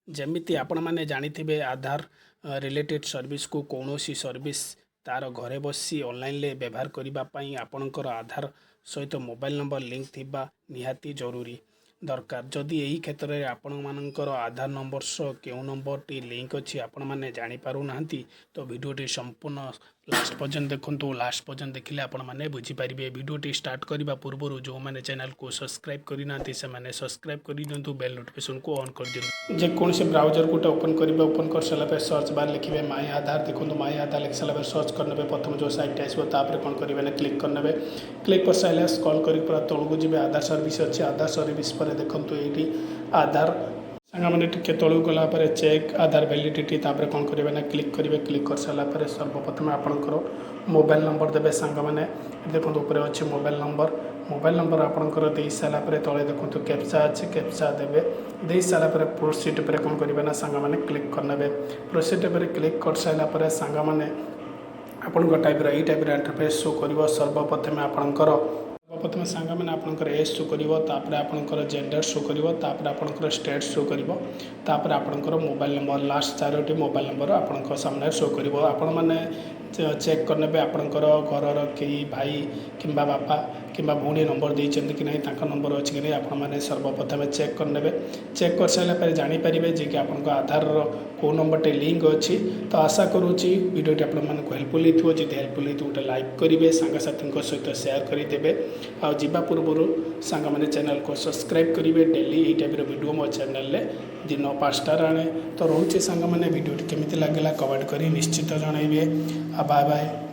जेमिति आपण माने जानिथिबे आधार related service को कौनसी सर्विस तार घरे बसी ऑनलाइन ले व्यवहार करबा पई आपणकर आधार सहित मोबाइल नंबर लिंक थिबा निहाती जरूरी दरकार जदि एही क्षेत्र में आपण मानकर आधार नंबर सह केउ नंबर टी लिंक अछि आपण माने जानि पारु नाहंती तो वीडियोटी संपूर्ण लास्ट पर्यंत देखंतु लास्ट पर्यंत देखिले आपण माने बुझी पारिबे। वीडियोटी स्टार्ट करबा पूर्व जो माने चैनल को सब्सक्राइब करि नांती से माने सब्सक्राइब करि दियंतु बेल नोटिफिकेशन को ऑन कर दियंतु। जे कोनसे ब्राउजर को ओपन करिबे ओपन कर साला पे सर्च बार लिखिबे माय आधार देखंतु माय आधार लिख साला पे सर्च करनेबे प्रथम जो साइट आइसबो तापर कोन करिबे ना क्लिक करनेबे क्लिक कर साइले स्क्रॉल करी पूरा तळକୁ जिबे आधार सर्विस अछि आधार सर्विस पर देखंतु एठी आधार सांगा माने टिके तळକୁ गला पर चेक आधार वैलिडिटी तापर कोन करिबे ना क्लिक करिबे क्लिक कर साला पर सर्वप्रथम आपनकर मोबाइल नंबर देबे सांगा माने देखंतु ऊपर अछि मोबाइल नंबर आपनकर देई साला पर तळे देखंतु कैप्चा अछि कैप्चा देबे देई साला पर प्रोसीड पर कोन करिबे ना सांगा माने क्लिक करनेबे प्रोसीड पर क्लिक कर साला पर सांगा माने आपण टाइप रा इंटरफेस शो करिवो सर्वप्रथम आपनकर सर्वप्रथम सांगा मैंने आपनकर एज शो करिवो तापर आपनकर जेंडर शो करिवो तापर आपनकर स्टेट शो करिवो तापर आपनकर mobile number last Charoti mobile number आपनकर सामने शो करिवो आपण माने चेक करनेबे आपनकर घरर कई भाई किंबा बापा किंबा भौणी नंबर देइछन्ति कि नहीं तांका नंबर अछि कि नहीं आपण माने सर्वप्रथम चेक करनेबे चेक कर साइला पर जानि परिबे जे कि आपनकर आधार रो को नंबर टे लिंक अछि। तो आशा करूची वीडियोटी आपण मानक हेल्पफुल हिथो जे हेल्पफुल हिथो गोटे लाइक करिवे सांगा साथीଙ୍କ सहित शेयर करि देबे आ जिबा पूर्व सांगा माने चैनल को सब्सक्राइब करिवे डेली ए टाइप रो वीडियो मो चैनल ले दिन 5 स्टार आने। तो रोचे सांगा माने वीडियोटी केमिति लागला कमेंट करी निश्चित जणाइबे। Bye bye.